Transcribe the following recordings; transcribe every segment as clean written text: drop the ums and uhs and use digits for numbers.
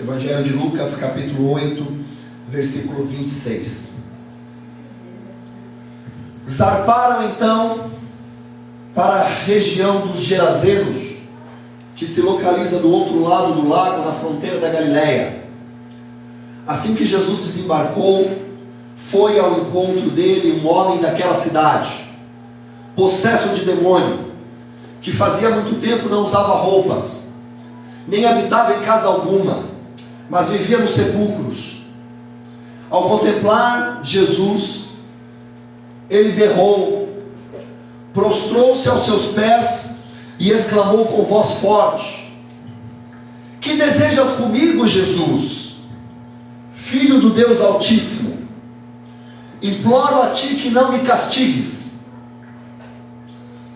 Evangelho de Lucas, capítulo 8, versículo 26. Zarparam então para a região dos Gerazenos, que se localiza do outro lado do lago, na fronteira da Galileia. Assim que Jesus desembarcou, foi ao encontro dele um homem daquela cidade, possesso de demônio, que fazia muito tempo não usava roupas, nem habitava em casa alguma, mas vivia nos sepulcros. Ao contemplar Jesus, ele berrou, prostrou-se aos seus pés e exclamou com voz forte: que desejas comigo, Jesus, Filho do Deus Altíssimo? Imploro a ti que não me castigues.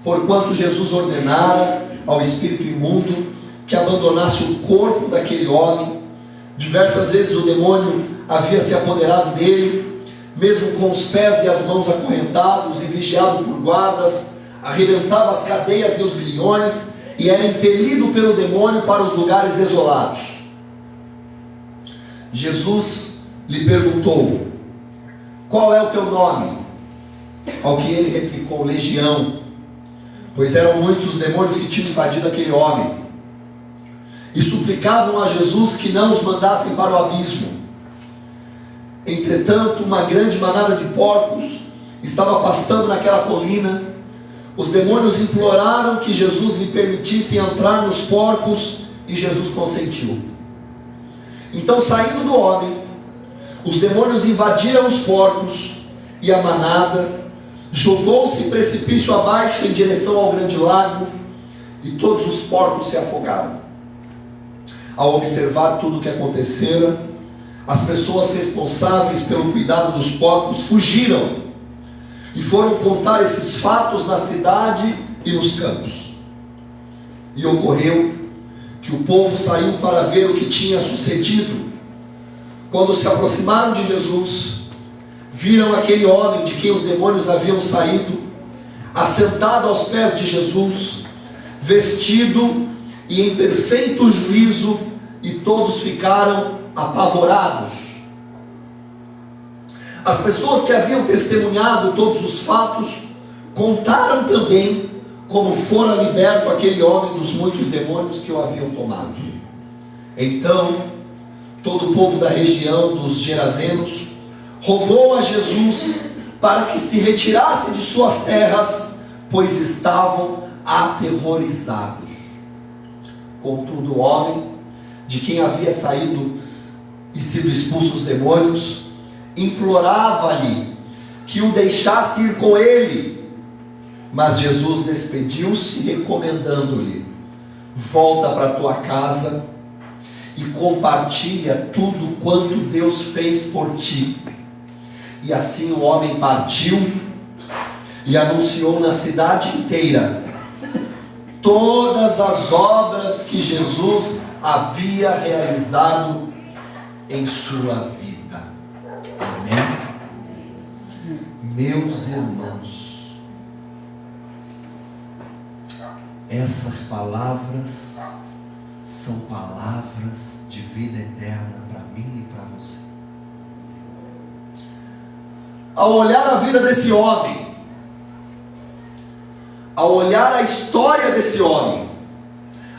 Porquanto Jesus ordenara ao espírito imundo que abandonasse o corpo daquele homem, diversas vezes o demônio havia se apoderado dele, mesmo com os pés e as mãos acorrentados e vigiado por guardas, arrebentava as cadeias e os grilhões e era impelido pelo demônio para os lugares desolados. Jesus lhe perguntou: qual é o teu nome? Ao que ele replicou: Legião, pois eram muitos os demônios que tinham invadido aquele homem, e suplicavam a Jesus que não os mandassem para o abismo. Entretanto, uma grande manada de porcos estava pastando naquela colina. Os demônios imploraram que Jesus lhe permitisse entrar nos porcos, e Jesus consentiu. Então, saindo do homem, os demônios invadiram os porcos, e a manada jogou-se precipício abaixo em direção ao grande lago, e todos os porcos se afogaram. Ao observar tudo o que acontecera, as pessoas responsáveis pelo cuidado dos porcos fugiram e foram contar esses fatos na cidade e nos campos. E ocorreu que o povo saiu para ver o que tinha sucedido. Quando se aproximaram de Jesus, viram aquele homem de quem os demônios haviam saído, assentado aos pés de Jesus, vestido e em perfeito juízo, e todos ficaram apavorados. As pessoas que haviam testemunhado todos os fatos contaram também como fora liberto aquele homem dos muitos demônios que o haviam tomado. Então todo o povo da região dos Gerazenos rogou a Jesus para que se retirasse de suas terras, pois estavam aterrorizados. Contudo, o homem de quem havia saído e sido expulsos os demônios implorava-lhe que o deixasse ir com ele. Mas Jesus despediu-se, recomendando-lhe: volta para tua casa e compartilha tudo quanto Deus fez por ti. E assim o homem partiu e anunciou na cidade inteira todas as obras que Jesus havia realizado em sua vida. Amém? Meus irmãos, essas palavras são palavras de vida eterna para mim e para você. Ao olhar a vida desse homem, ao olhar a história desse homem,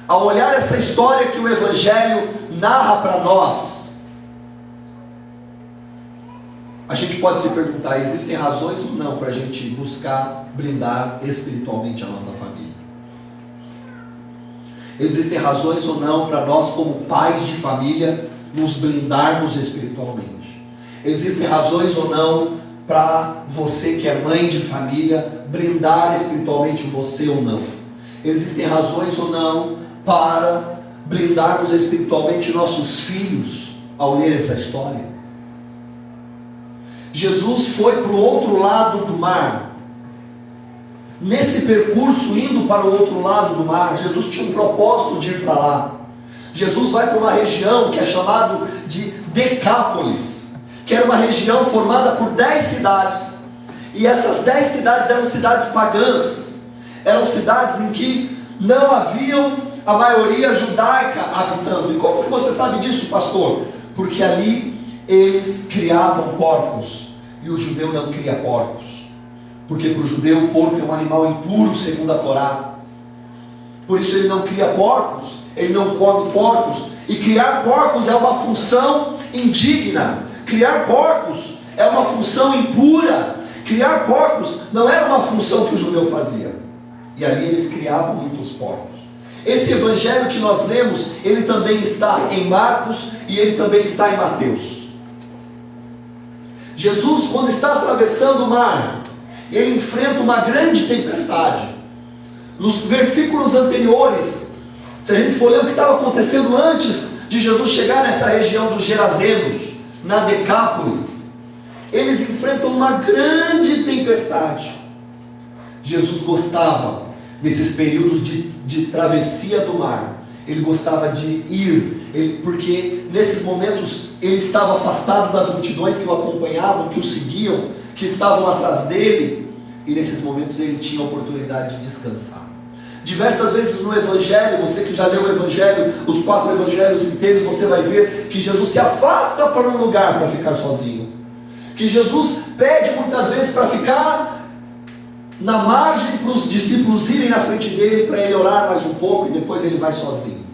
ao olhar essa história que o Evangelho narra para nós, a gente pode se perguntar: existem razões ou não para a gente buscar blindar espiritualmente a nossa família? Existem razões ou não para nós, como pais de família, nos blindarmos espiritualmente? Existem razões ou não para você que é mãe de família blindar espiritualmente você ou não? Existem razões ou não para blindarmos espiritualmente nossos filhos ao ler essa história? Jesus foi para o outro lado do mar. Nesse percurso, indo para o outro lado do mar, Jesus tinha um propósito de ir para lá. Jesus vai para uma região que é chamada de Decápolis, que era uma região formada por 10 cidades. E essas 10 cidades eram cidades pagãs. Eram cidades em que não haviam a maioria judaica habitando. E como que você sabe disso, pastor? Porque ali eles criavam porcos, e o judeu não cria porcos, porque para o judeu o porco é um animal impuro segundo a Torá. Por isso ele não cria porcos, ele não come porcos. E criar porcos é uma função indigna. Criar porcos é uma função impura. Criar porcos não era uma função que o judeu fazia. E ali eles criavam muitos porcos. Esse evangelho que nós lemos, ele também está em Marcos e ele também está em Mateus. Jesus, quando está atravessando o mar, ele enfrenta uma grande tempestade. Nos versículos anteriores, se a gente for ler o que estava acontecendo antes de Jesus chegar nessa região dos Gerazenos, na Decápolis, eles enfrentam uma grande tempestade. Jesus gostava, nesses períodos de travessia do mar, ele gostava de ir, porque nesses momentos ele estava afastado das multidões que o acompanhavam, que o seguiam, que estavam atrás dele, e nesses momentos ele tinha a oportunidade de descansar. Diversas vezes no Evangelho, você que já leu o Evangelho, os 4 Evangelhos inteiros, você vai ver que Jesus se afasta para um lugar para ficar sozinho. Que Jesus pede muitas vezes para ficar na margem para os discípulos irem na frente dele, para ele orar mais um pouco, e depois ele vai sozinho.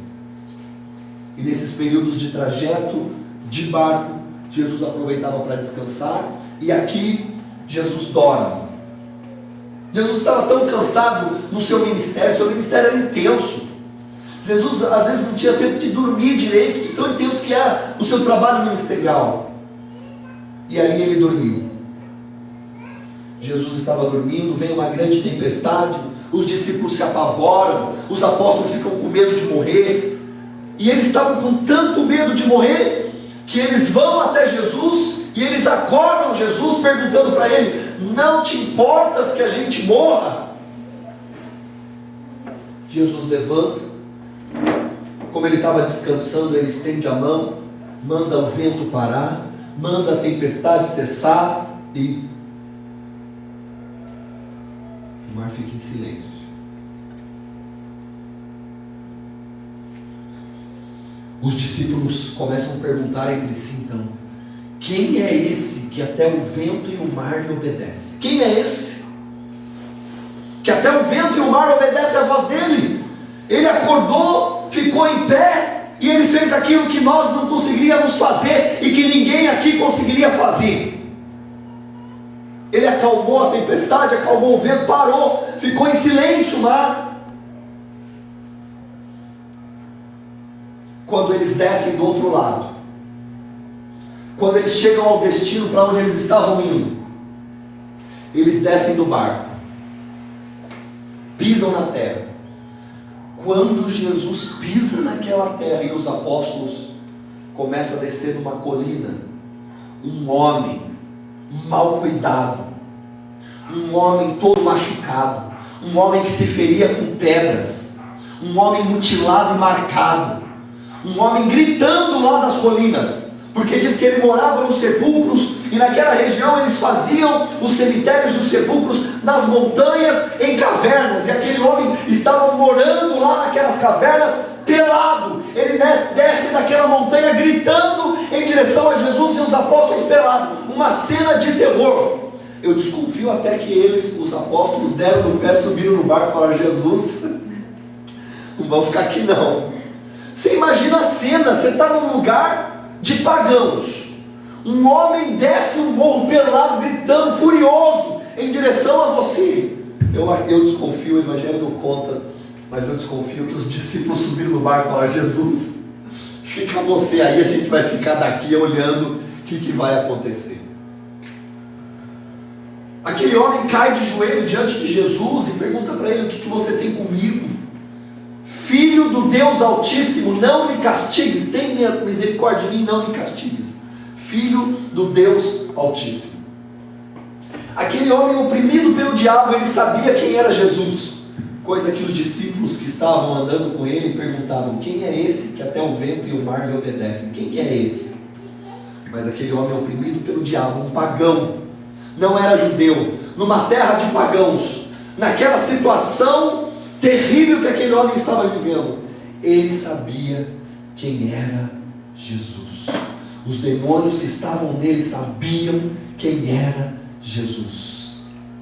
E nesses períodos de trajeto, de barco, Jesus aproveitava para descansar, e aqui Jesus dorme. Jesus estava tão cansado no seu ministério era intenso. Jesus às vezes não tinha tempo de dormir direito, de tão intenso que era o seu trabalho ministerial. E ali ele dormiu. Jesus estava dormindo, vem uma grande tempestade, os discípulos se apavoram, os apóstolos ficam com medo de morrer, e eles estavam com tanto medo de morrer, que eles vão até Jesus, e eles acordam Jesus perguntando para ele: não te importas que a gente morra? Jesus levanta, como ele estava descansando, ele estende a mão, manda o vento parar, manda a tempestade cessar, e o mar fica em silêncio. Os discípulos começam a perguntar entre si então: quem é esse que até o vento e o mar lhe obedecem? Quem é esse que até o vento e o mar obedecem à voz dele? Ele acordou, ficou em pé, e ele fez aquilo que nós não conseguiríamos fazer e que ninguém aqui conseguiria fazer. Ele acalmou a tempestade, acalmou o vento, parou, ficou em silêncio o mar. Quando eles descem do outro lado, quando eles chegam ao destino para onde eles estavam indo, eles descem do barco, pisam na terra. Quando Jesus pisa naquela terra e os apóstolos começam a descer numa colina, um homem mal cuidado, um homem todo machucado, um homem que se feria com pedras, um homem mutilado e marcado, um homem gritando lá das colinas, porque diz que ele morava nos sepulcros, e naquela região eles faziam os cemitérios e os sepulcros nas montanhas, em cavernas, e aquele homem estava morando lá naquelas cavernas, pelado. Ele desce daquela montanha gritando em direção a Jesus e os apóstolos pelados, uma cena de terror. Eu desconfio até que eles, os apóstolos, deram no pé, subiram no barco e falaram: Jesus, não vamos ficar aqui não. Você imagina a cena, você está num lugar de pagãos, um homem desce um morro pelado, gritando, furioso, em direção a você. Eu desconfio, o Evangelho não conta, mas eu desconfio que os discípulos subiram no barco e falaram: Jesus, fica você aí, a gente vai ficar daqui olhando o que vai acontecer. Aquele homem cai de joelho diante de Jesus e pergunta para ele: o que você tem comigo? Filho do Deus Altíssimo, não me castigues, tem misericórdia de mim, não me castigues. Filho do Deus Altíssimo. Aquele homem oprimido pelo diabo, ele sabia quem era Jesus, coisa que os discípulos que estavam andando com ele perguntavam: quem é esse que até o vento e o mar lhe obedecem? Quem é esse? Mas aquele homem oprimido pelo diabo, um pagão, não era judeu, numa terra de pagãos, naquela situação terrível que aquele homem estava vivendo, ele sabia quem era Jesus. Os demônios que estavam nele sabiam quem era Jesus,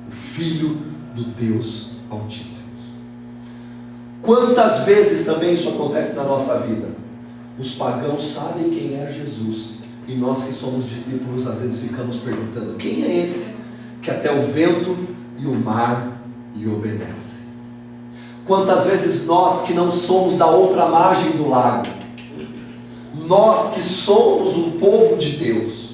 o Filho do Deus Altíssimo. Quantas vezes também isso acontece na nossa vida? Os pagãos sabem quem é Jesus, e nós que somos discípulos às vezes ficamos perguntando: quem é esse que até o vento e o mar lhe obedecem? Quantas vezes nós que não somos da outra margem do lago, nós que somos um povo de Deus,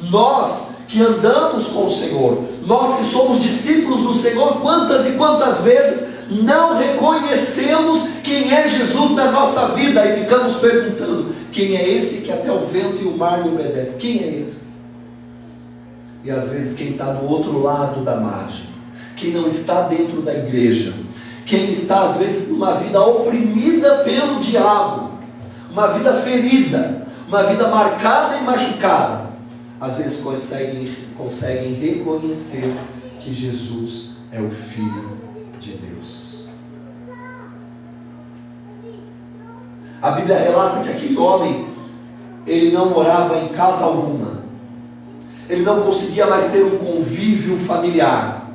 nós que andamos com o Senhor, nós que somos discípulos do Senhor, quantas e quantas vezes não reconhecemos quem é Jesus na nossa vida e ficamos perguntando: quem é esse que até o vento e o mar lhe obedece? Quem é esse? E às vezes quem está do outro lado da margem, quem não está dentro da igreja, quem está às vezes numa vida oprimida pelo diabo, uma vida ferida, uma vida marcada e machucada, às vezes conseguem reconhecer que Jesus é o Filho de Deus. A Bíblia relata que aquele homem, ele não morava em casa alguma, ele não conseguia mais ter um convívio familiar.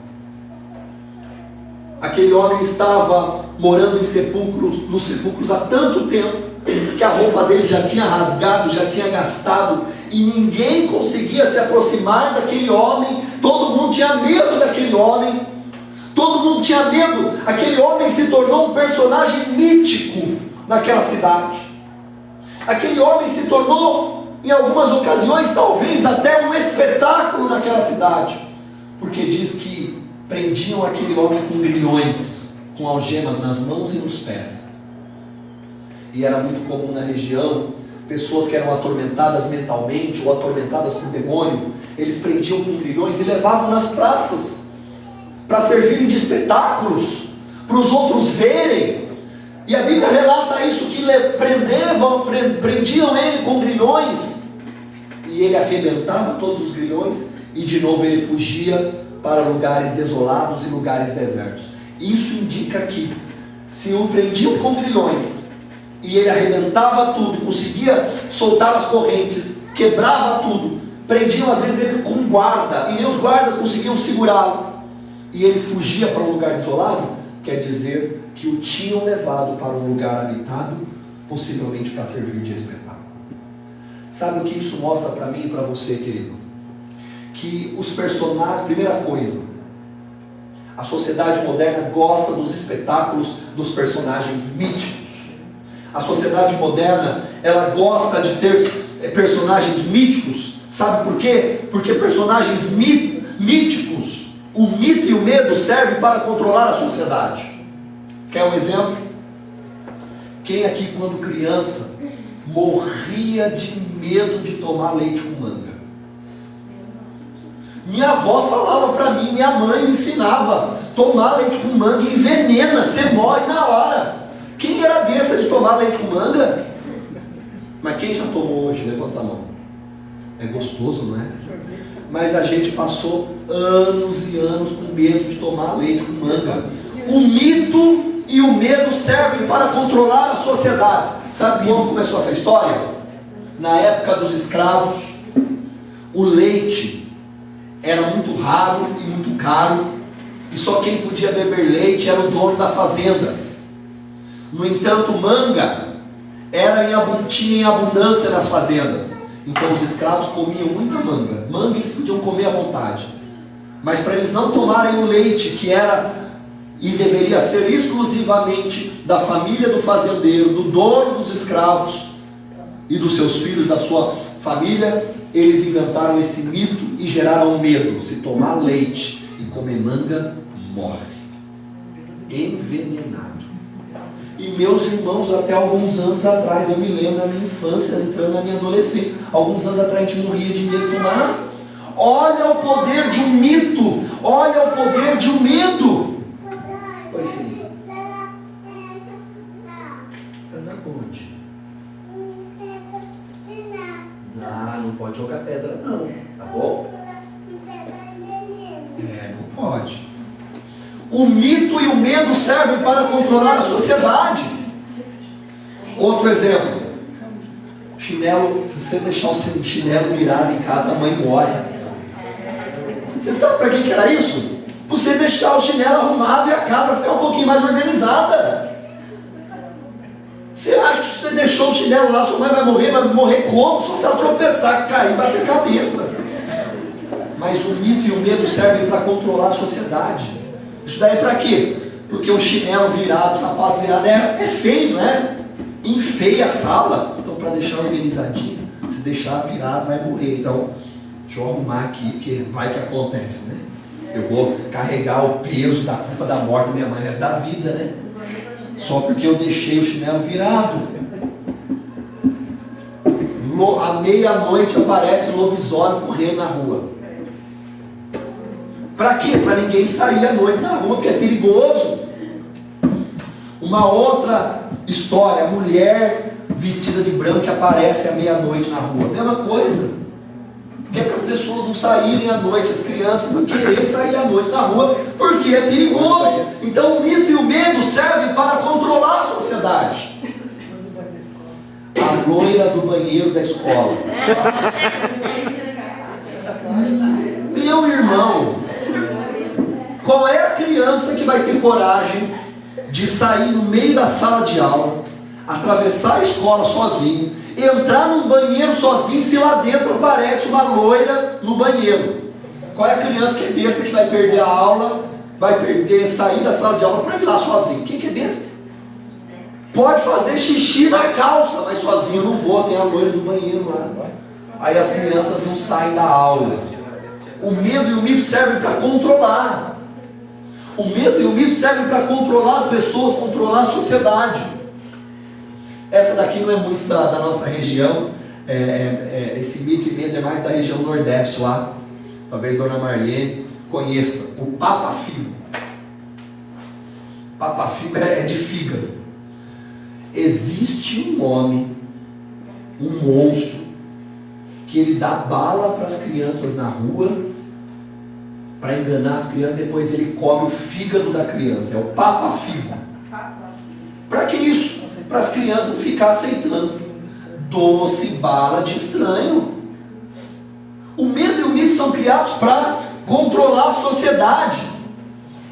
Aquele homem estava morando nos sepulcros há tanto tempo, que a roupa dele já tinha rasgado, já tinha gastado, e ninguém conseguia se aproximar daquele homem. Todo mundo tinha medo daquele homem, todo mundo tinha medo. Aquele homem se tornou um personagem mítico naquela cidade. Aquele homem se tornou, em algumas ocasiões, talvez até um espetáculo naquela cidade, porque diz que prendiam aquele homem com grilhões, com algemas nas mãos e nos pés. E era muito comum na região, pessoas que eram atormentadas mentalmente ou atormentadas por demônio, eles prendiam com grilhões e levavam nas praças para servirem de espetáculos, para os outros verem. E a Bíblia relata isso, que prendiam ele com grilhões, e ele arrebentava todos os grilhões, e de novo ele fugia para lugares desolados e lugares desertos. Isso indica que, se o prendiam com grilhões, e ele arrebentava tudo, conseguia soltar as correntes, quebrava tudo, prendiam às vezes ele com guarda, e nem os guardas conseguiam segurá-lo, e ele fugia para um lugar desolado, quer dizer que o tinham levado para um lugar habitado, possivelmente para servir de espetáculo. Sabe o que isso mostra para mim e para você, querido? Que os personagens, primeira coisa, a sociedade moderna gosta dos espetáculos dos personagens míticos. A sociedade moderna, ela gosta de ter personagens míticos. Sabe por quê? Porque personagens míticos, o mito e o medo servem para controlar a sociedade. Quer um exemplo? Quem aqui, quando criança, morria de medo de tomar leite com manga? Minha avó falava para mim, minha mãe me ensinava: tomar leite com manga envenena, você morre na hora. Quem era besta de tomar leite com manga? Mas quem já tomou hoje? Levanta a mão. É gostoso, não é? Mas a gente passou anos e anos com medo de tomar leite com manga. O mito e o medo servem para controlar a sociedade. Sabe como começou essa história? Na época dos escravos, o leite era muito raro e muito caro, e só quem podia beber leite era o dono da fazenda. No entanto, manga tinha em abundância nas fazendas, então os escravos comiam muita manga. Manga eles podiam comer à vontade, mas para eles não tomarem o leite que era e deveria ser exclusivamente da família do fazendeiro, do dono dos escravos e dos seus filhos, da sua família, eles inventaram esse mito e geraram medo: se tomar leite e comer manga, morre, envenenado. E meus irmãos, até alguns anos atrás, eu me lembro da minha infância, entrando na minha adolescência, alguns anos atrás a gente morria de medo de tomar. Olha o poder de um mito, olha o poder de um medo. Oi, filho. Tá onde? Não pode jogar pedra não, tá bom? Não pode. O mito e o medo servem para controlar a sociedade. Outro exemplo. Chinelo, se você deixar o seu chinelo virado em casa, a mãe morre. Você sabe para que era isso? Para você deixar o chinelo arrumado e a casa ficar um pouquinho mais organizada. Você acha que se você deixou o chinelo lá, sua mãe vai morrer como? Só se ela tropeçar, cair e bater a cabeça. Mas o mito e o medo servem para controlar a sociedade. Isso daí é para quê? Porque o chinelo virado, o sapato virado é feio, né? Enfeia a sala. Então, para deixar organizadinho, se deixar virado, vai morrer. Então, deixa eu arrumar aqui, porque vai que acontece, né? Eu vou carregar o peso da culpa da morte da minha mãe, resto da vida, né? Só porque eu deixei o chinelo virado. À meia-noite aparece um lobisomem correndo na rua. Para quê? Para ninguém sair à noite na rua, porque é perigoso. Uma outra história, a mulher vestida de branco que aparece à meia-noite na rua. Mesma coisa. Porque é para as pessoas não saírem à noite, as crianças não quererem sair à noite na rua, porque é perigoso. Então o mito e o medo servem para controlar a sociedade. A loira do banheiro da escola. Meu irmão, qual é a criança que vai ter coragem de sair no meio da sala de aula, atravessar a escola sozinho, entrar num banheiro sozinho, se lá dentro aparece uma loira no banheiro? Qual é a criança que é besta que vai perder a aula, sair da sala de aula para ir lá sozinho? Quem que é besta? Pode fazer xixi na calça, mas sozinho eu não vou, tem a loira do banheiro lá. Aí as crianças não saem da aula. O medo e o mito servem para controlar. O medo e o mito servem para controlar as pessoas, controlar a sociedade. Essa daqui não é muito da nossa região. Esse mito e medo é mais da região nordeste lá. Talvez Dona Marlene conheça. O Papa-Figo. Papa-Figo é de fígado. Existe um homem, um monstro, que ele dá bala para as crianças na rua, para enganar as crianças, depois ele come o fígado da criança. É o Papa-Figo. Para que isso? Para as crianças não ficarem aceitando doce, bala de estranho. O medo e o mito são criados para controlar a sociedade.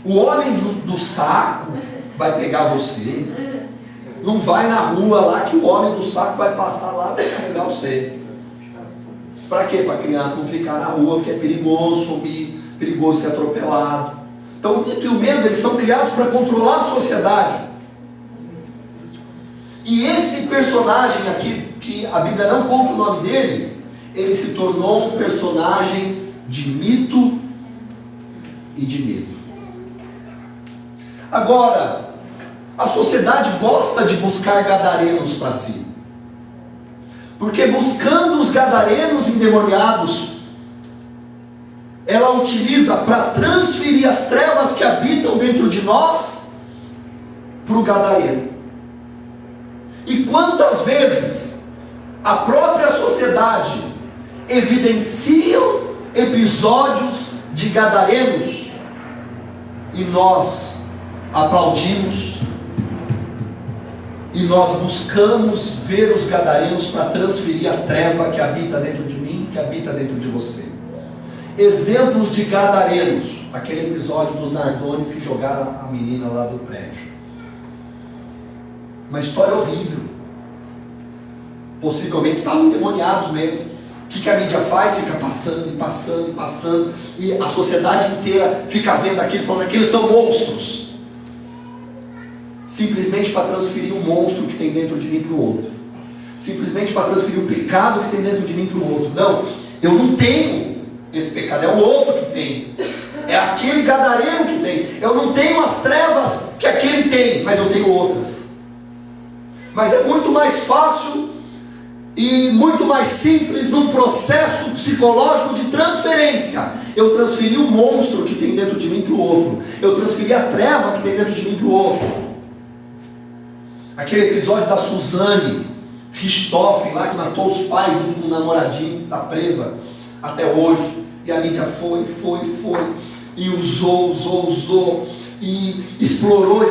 O homem do saco vai pegar você. Não vai na rua lá que o homem do saco vai passar lá para pegar você. Para quê? Para a criança não ficar na rua, porque é perigoso sumir, perigoso ser atropelado. Então o mito e o medo, eles são criados para controlar a sociedade. E esse personagem aqui, que a Bíblia não conta o nome dele, ele se tornou um personagem de mito e de medo. Agora, a sociedade gosta de buscar gadarenos para si. Porque buscando os gadarenos endemoniados, ela utiliza para transferir as trevas que habitam dentro de nós para o gadareno. E quantas vezes a própria sociedade evidenciam episódios de gadarenos e nós aplaudimos e nós buscamos ver os gadarenos para transferir a treva que habita dentro de mim, que habita dentro de você. Exemplos de gadarenos, aquele episódio dos Nardones que jogaram a menina lá do prédio. Uma história horrível. Possivelmente estavam endemoniados mesmo. O que a mídia faz? Fica passando e passando e passando, e a sociedade inteira fica vendo aquilo, falando que eles são monstros. Simplesmente para transferir o monstro que tem dentro de mim para o outro. Simplesmente para transferir o pecado que tem dentro de mim para o outro. Não, eu não tenho esse pecado, é o outro que tem. É aquele gadareno que tem. Eu não tenho as trevas que aquele tem, mas eu tenho outras. Mas é muito mais fácil e muito mais simples num processo psicológico de transferência. Eu transferi o monstro que tem dentro de mim para o outro. Eu transferi a treva que tem dentro de mim para o outro. Aquele episódio da Suzane Richthofen lá, que matou os pais junto com um namoradinho, está presa até hoje. E a mídia foi, e usou, e explorou.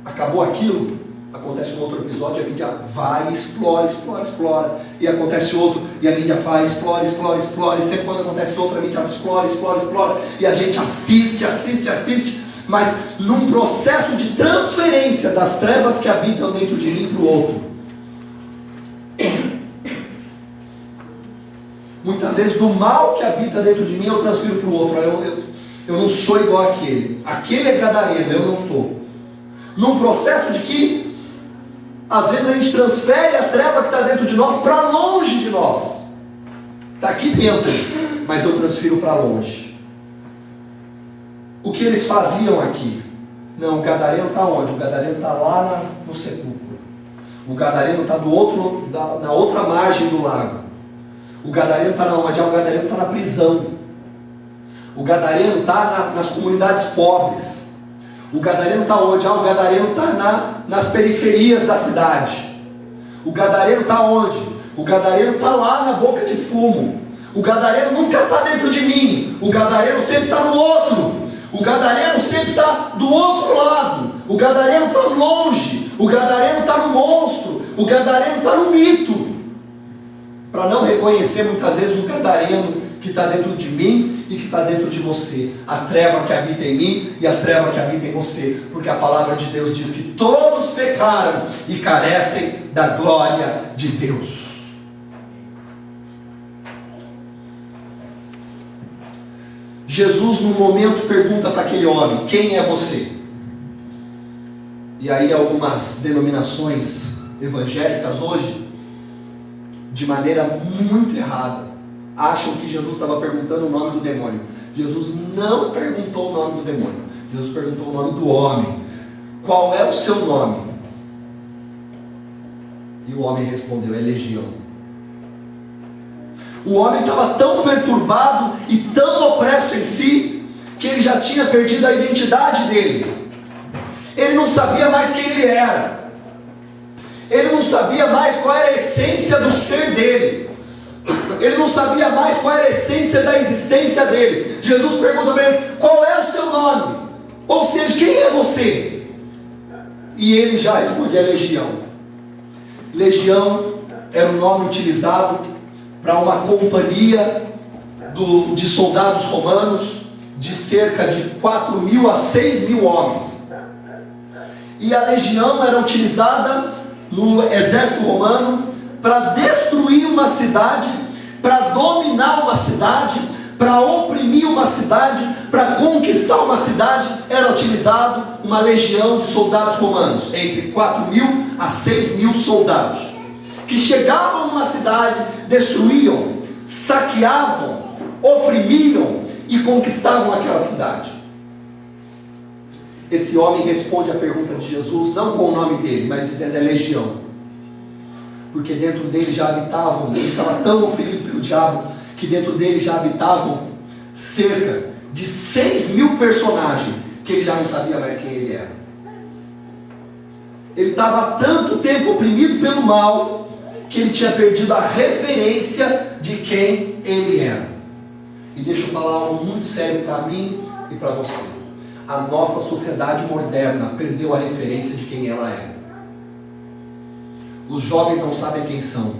Acabou aquilo. Acontece um outro episódio, a mídia vai, explora, explora, explora. E acontece outro, e a mídia vai, explora, explora, explora. E sempre quando acontece outro, a mídia explora, explora, explora. E a gente assiste, assiste, assiste. Mas num processo de transferência das trevas que habitam dentro de mim para o outro. Muitas vezes do mal que habita dentro de mim eu transfiro para o outro. Eu não sou igual àquele. Aquele é gadareno, eu não estou. Num processo de que às vezes a gente transfere a treva que está dentro de nós para longe de nós. Está aqui dentro, mas eu transfiro para longe. O que eles faziam aqui? Não, o gadareno está onde? O gadareno está lá no sepulcro. O gadareno está na outra margem do lago. O gadareno está onde? O gadareno está na prisão. O gadareno está nas comunidades pobres. O gadareno está onde? O gadareno está nas periferias da cidade. O gadareno está onde? O gadareno está lá na boca de fumo. O gadareno nunca está dentro de mim. O gadareno sempre está no outro. O gadareno sempre está do outro lado. O gadareno está longe. O gadareno está no monstro. O gadareno está no mito. Para não reconhecer muitas vezes o gadareno que está dentro de mim e que está dentro de você. A treva que habita em mim e a treva que habita em você. Porque a palavra de Deus diz que todos pecaram e carecem da glória de Deus. Jesus, num momento, pergunta para aquele homem: quem é você? E aí algumas denominações evangélicas hoje, de maneira muito errada, acham que Jesus estava perguntando o nome do demônio. Jesus não perguntou o nome do demônio. Jesus perguntou o nome do homem. Qual é o seu nome? E o homem respondeu: é Legião. O homem estava tão perturbado e tão opresso em si, que ele já tinha perdido a identidade dele. Ele não sabia mais quem ele era. Ele não sabia mais qual era a essência do ser dele. Ele não sabia mais qual era a essência da existência dele. Jesus pergunta para ele: qual é o seu nome? Ou seja, quem é você? E ele já responde: é Legião. Legião era o nome utilizado para uma companhia de soldados romanos de cerca de 4.000 a 6.000 homens. E a legião era utilizada no exército romano para destruir uma cidade, para dominar uma cidade, para oprimir uma cidade, para conquistar uma cidade. Era utilizado uma legião de soldados romanos, entre 4.000 a 6.000 soldados, que chegavam numa cidade, destruíam, saqueavam, oprimiam e conquistavam aquela cidade. Esse homem responde a pergunta de Jesus, não com o nome dele, mas dizendo: é Legião. Porque dentro dele já habitavam, ele estava tão oprimido pelo diabo, que dentro dele já habitavam cerca de 6.000 personagens, que ele já não sabia mais quem ele era. Ele estava há tanto tempo oprimido pelo mal, que ele tinha perdido a referência de quem ele era. E deixa eu falar algo muito sério para mim e para você. A nossa sociedade moderna perdeu a referência de quem ela é. Os jovens não sabem quem são.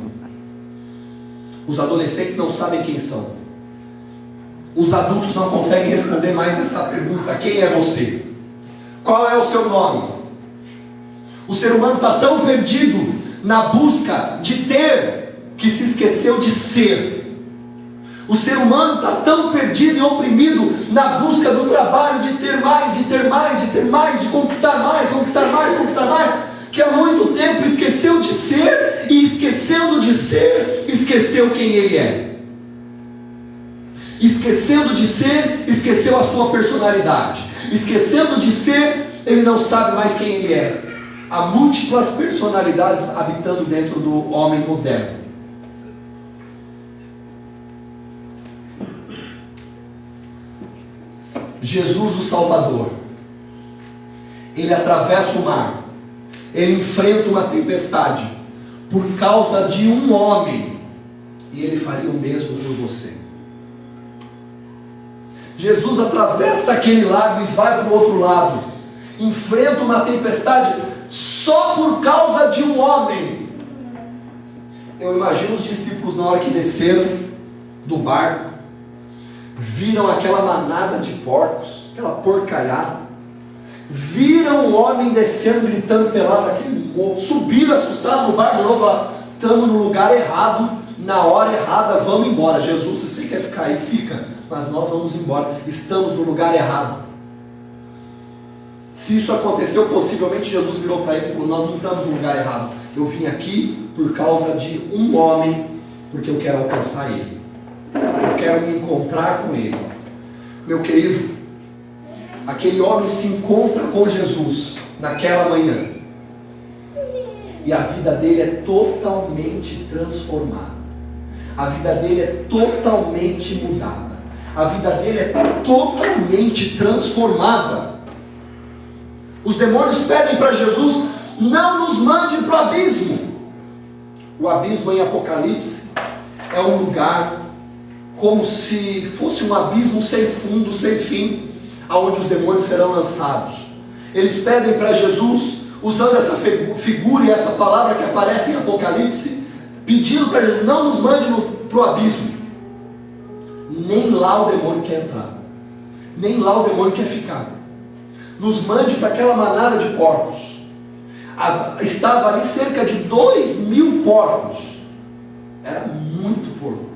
Os adolescentes não sabem quem são. Os adultos não conseguem responder mais essa pergunta: quem é você? Qual é o seu nome? O ser humano está tão perdido na busca de ter, que se esqueceu de ser. O ser humano está tão perdido e oprimido na busca do trabalho, de ter mais, de ter mais, de ter mais, de conquistar mais, conquistar mais, conquistar mais, que há muito tempo esqueceu de ser, e esquecendo de ser, esqueceu quem ele é. Esquecendo de ser, esqueceu a sua personalidade. Esquecendo de ser, ele não sabe mais quem ele é. Há múltiplas personalidades habitando dentro do homem moderno. Jesus, o Salvador, ele atravessa o mar, ele enfrenta uma tempestade por causa de um homem, e ele faria o mesmo por você. Jesus atravessa aquele lago e vai para o outro lado, enfrenta uma tempestade só por causa de um homem. Eu imagino os discípulos na hora que desceram do barco, viram aquela manada de porcos, aquela porcalhada, viram o homem descendo, gritando pelado aquele morro, subiram assustados no barco de novo, falaram: estamos no lugar errado, na hora errada, vamos embora. Jesus, se você quer ficar aí, fica, mas nós vamos embora, estamos no lugar errado. Se isso aconteceu, possivelmente Jesus virou para eles e falou: nós não estamos no lugar errado, eu vim aqui por causa de um homem, porque eu quero alcançar ele, eu quero me encontrar com ele. Meu querido, aquele homem se encontra com Jesus naquela manhã, e a vida dele é totalmente transformada, a vida dele é totalmente mudada, a vida dele é totalmente transformada. Os demônios pedem para Jesus: não nos mande para o abismo. O abismo em Apocalipse é um lugar como se fosse um abismo sem fundo, sem fim, aonde os demônios serão lançados. Eles pedem para Jesus, usando essa figura e essa palavra que aparece em Apocalipse, pedindo para Jesus: não nos mande para o abismo. Nem lá o demônio quer entrar, nem lá o demônio quer ficar. Nos mande para aquela manada de porcos. Estava ali cerca de 2.000 porcos, era muito porco.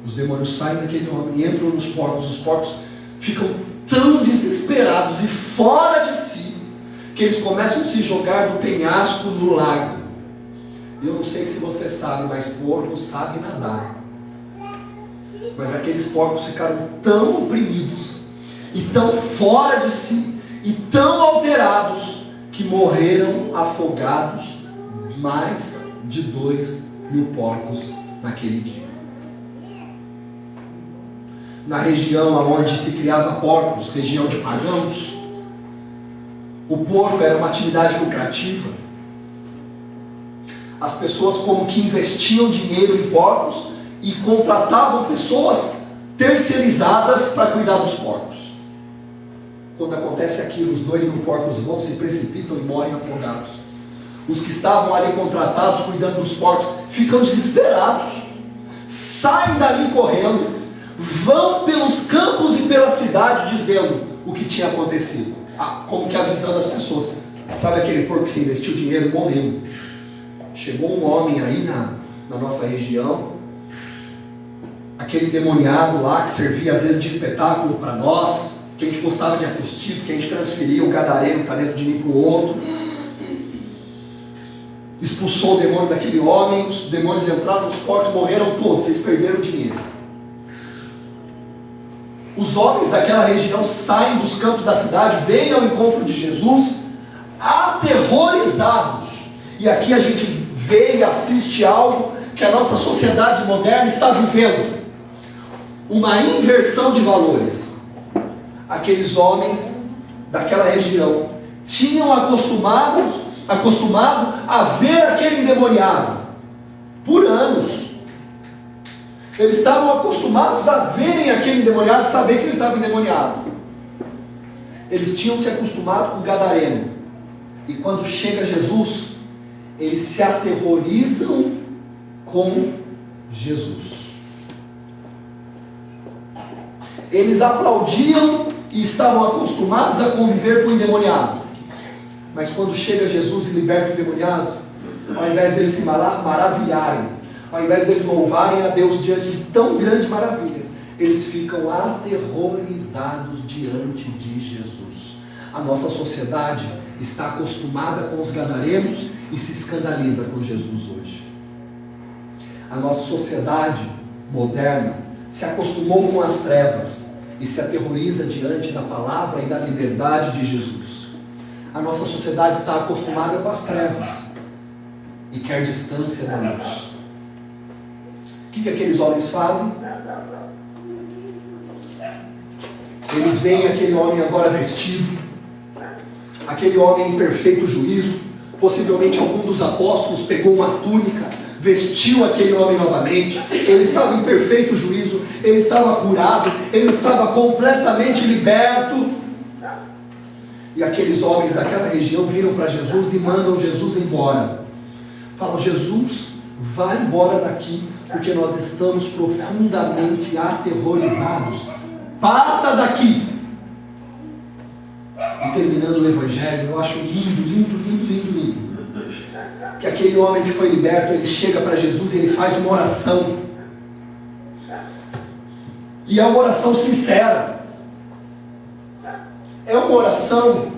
Os demônios saem daquele homem e entram nos porcos. Os porcos ficam tão desesperados e fora de si, que eles começam a se jogar do penhasco no lago. Eu não sei se você sabe, mas porco sabe nadar. Mas aqueles porcos ficaram tão oprimidos e tão fora de si e tão alterados, que morreram afogados mais de 2.000 porcos naquele dia. Na região onde se criava porcos, região de pagãos, o porco era uma atividade lucrativa. As pessoas como que investiam dinheiro em porcos e contratavam pessoas terceirizadas para cuidar dos porcos. Quando acontece aquilo, os 2.000 porcos vão, se precipitam e morrem afogados. Os que estavam ali contratados cuidando dos porcos ficam desesperados, saem dali correndo, vão pelos campos e pela cidade dizendo o que tinha acontecido, como que avisando as pessoas. Sabe aquele porco que se investiu dinheiro e morreu? Chegou um homem aí na nossa região, aquele demoniado lá que servia às vezes de espetáculo para nós, que a gente gostava de assistir, porque a gente transferia o gadareno que está dentro de mim para o outro. Expulsou o demônio daquele homem, os demônios entraram nos porcos, morreram todos, vocês perderam o dinheiro. Os homens daquela região saem dos campos da cidade, vêm ao encontro de Jesus, aterrorizados. E aqui a gente vê e assiste algo que a nossa sociedade moderna está vivendo: uma inversão de valores. Aqueles homens daquela região tinham acostumado a ver aquele endemoniado por anos. Eles estavam acostumados a verem aquele endemoniado, saber que ele estava endemoniado. Eles tinham se acostumado com o gadareno. E quando chega Jesus, eles se aterrorizam com Jesus. Eles aplaudiam e estavam acostumados a conviver com o endemoniado. Mas quando chega Jesus e liberta o endemoniado, ao invés deles se maravilharem, ao invés deles louvarem a Deus diante de tão grande maravilha, eles ficam aterrorizados diante de Jesus. A nossa sociedade está acostumada com os gadarenos e se escandaliza com Jesus hoje. A nossa sociedade moderna se acostumou com as trevas e se aterroriza diante da palavra e da liberdade de Jesus. A nossa sociedade está acostumada com as trevas e quer distância da luz. O que aqueles homens fazem? Eles veem aquele homem agora vestido, aquele homem em perfeito juízo. Possivelmente algum dos apóstolos pegou uma túnica, vestiu aquele homem novamente. Ele estava em perfeito juízo, ele estava curado, ele estava completamente liberto. E aqueles homens daquela região viram para Jesus e mandam Jesus embora. Falam: Jesus, vai embora daqui, porque nós estamos profundamente aterrorizados. Parta daqui. E terminando o evangelho, eu acho lindo, que aquele homem que foi liberto, ele chega para Jesus e ele faz uma oração. E é uma oração sincera. É uma oração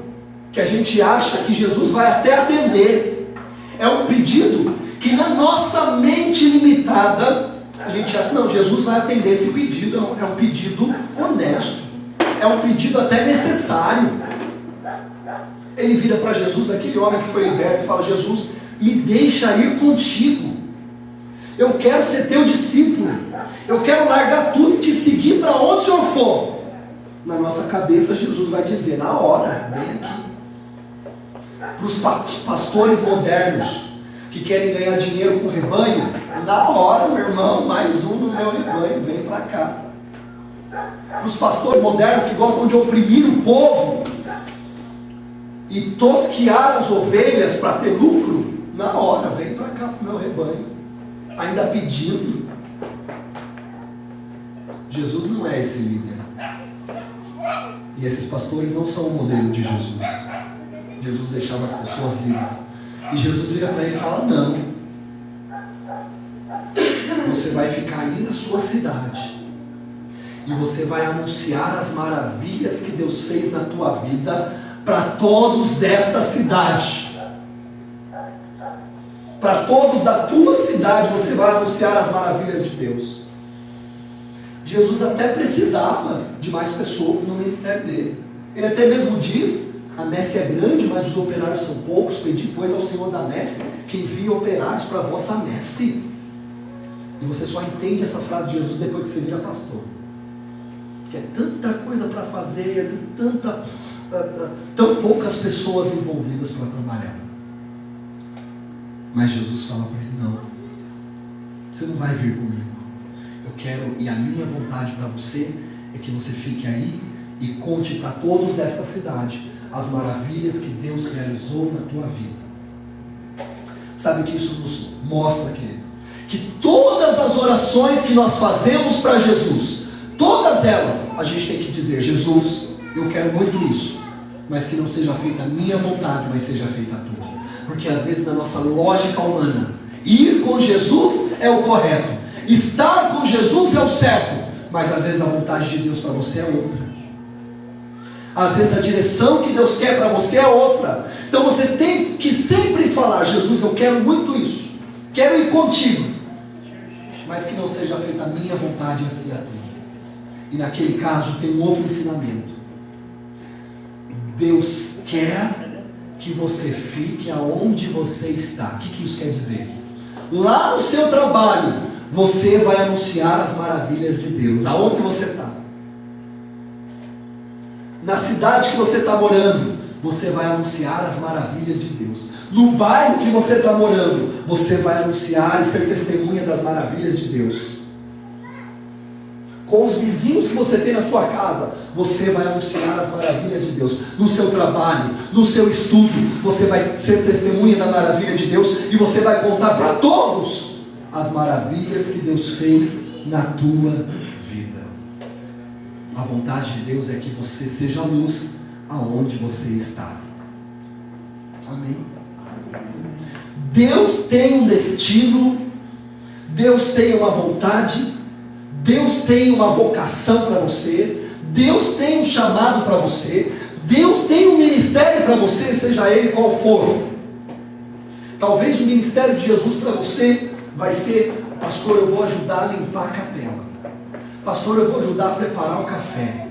que a gente acha que Jesus vai até atender. É um pedido que na nossa mente limitada, a gente acha: não, Jesus vai atender esse pedido. É um pedido honesto. É um pedido até necessário. Ele vira para Jesus, aquele homem que foi liberto, e fala: Jesus, me deixa ir contigo. Eu quero ser teu discípulo. Eu quero largar tudo e te seguir para onde o Senhor for. Na nossa cabeça, Jesus vai dizer: na hora, vem aqui. Para os pastores modernos que querem ganhar dinheiro com o rebanho, na hora, meu irmão, mais um no meu rebanho, vem para cá. Para os pastores modernos que gostam de oprimir o povo e tosquear as ovelhas para ter lucro, na hora, vem para cá para o meu rebanho, ainda pedindo. Jesus não é esse líder. E esses pastores não são o modelo de Jesus. Jesus deixava as pessoas livres. E Jesus vira para ele e fala: não, você vai ficar aí na sua cidade e você vai anunciar as maravilhas que Deus fez na tua vida para todos desta cidade. Para todos da tua cidade você vai anunciar as maravilhas de Deus. Jesus até precisava de mais pessoas no ministério dele. Ele até mesmo diz: a messe é grande, mas os operários são poucos. Pedi, pois, ao Senhor da messe que envie operários para a vossa messe. E você só entende essa frase de Jesus depois que você vira pastor. Que é tanta coisa para fazer, e às vezes tão poucas pessoas envolvidas para trabalhar. Mas Jesus fala para ele: não, você não vai vir comigo. Eu quero, e a minha vontade para você é que você fique aí e conte para todos desta cidade as maravilhas que Deus realizou na tua vida. Sabe o que isso nos mostra, querido? Que todas as orações que nós fazemos para Jesus, todas elas, a gente tem que dizer: Jesus, eu quero muito isso, mas que não seja feita a minha vontade, mas seja feita a tua. Porque às vezes na nossa lógica humana, ir com Jesus é o correto, estar com Jesus é o certo, mas às vezes a vontade de Deus para você é outra. Às vezes a direção que Deus quer para você é outra. Então você tem que sempre falar: Jesus, eu quero muito isso, quero ir contigo, mas que não seja feita a minha vontade, assim a tua. E naquele caso tem um outro ensinamento. Deus quer que você fique aonde você está. O que isso quer dizer? Lá no seu trabalho, você vai anunciar as maravilhas de Deus. Aonde você está? Na cidade que você está morando, você vai anunciar as maravilhas de Deus. No bairro que você está morando, você vai anunciar e ser testemunha das maravilhas de Deus. Com os vizinhos que você tem na sua casa, você vai anunciar as maravilhas de Deus. No seu trabalho, no seu estudo, você vai ser testemunha da maravilha de Deus e você vai contar para todos as maravilhas que Deus fez na tua vida. A vontade de Deus é que você seja luz aonde você está. Amém? Deus tem um destino, Deus tem uma vontade, Deus tem uma vocação para você, Deus tem um chamado para você, Deus tem um ministério para você, seja ele qual for. Talvez o ministério de Jesus para você vai ser: pastor, eu vou ajudar a limpar a capela, pastor, eu vou ajudar a preparar o café,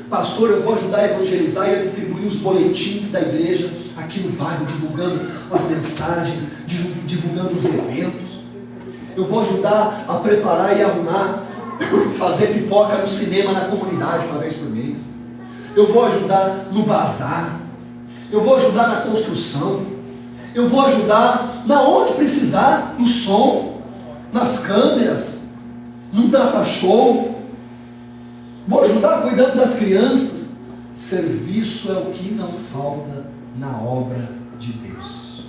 pastor, eu vou ajudar a evangelizar e a distribuir os boletins da igreja aqui no bairro, divulgando as mensagens, divulgando os eventos. Eu vou ajudar a preparar e arrumar, fazer pipoca no cinema na comunidade uma vez por mês. Eu vou ajudar no bazar. Eu vou ajudar na construção. Eu vou ajudar na onde precisar, no som, nas câmeras, no data show. Vou ajudar cuidando das crianças. Serviço é o que não falta na obra de Deus.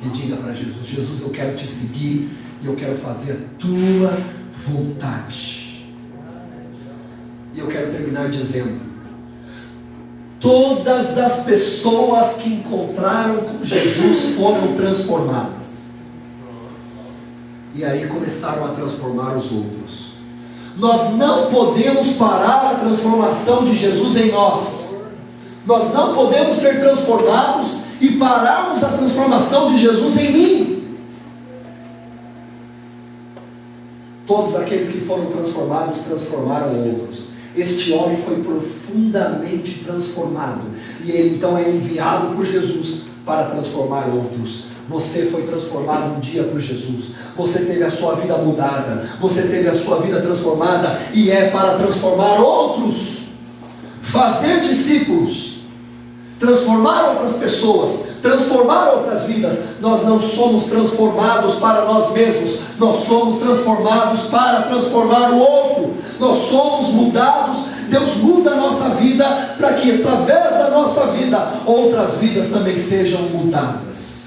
E diga para Jesus: Jesus, eu quero te seguir e eu quero fazer a tua vontade. E eu quero terminar dizendo: todas as pessoas que encontraram com Jesus foram transformadas. E aí começaram a transformar os outros. Nós não podemos parar a transformação de Jesus em nós. Nós não podemos ser transformados e pararmos a transformação de Jesus em mim. Todos aqueles que foram transformados, transformaram outros. Este homem foi profundamente transformado. E ele então é enviado por Jesus para transformar outros. Você foi transformado um dia por Jesus. Você teve a sua vida mudada. Você teve a sua vida transformada. E é para transformar outros. Fazer discípulos. Transformar outras pessoas. Transformar outras vidas. Nós não somos transformados para nós mesmos. Nós somos transformados para transformar o outro. Nós somos mudados. Deus muda a nossa vida para que através da nossa vida outras vidas também sejam mudadas.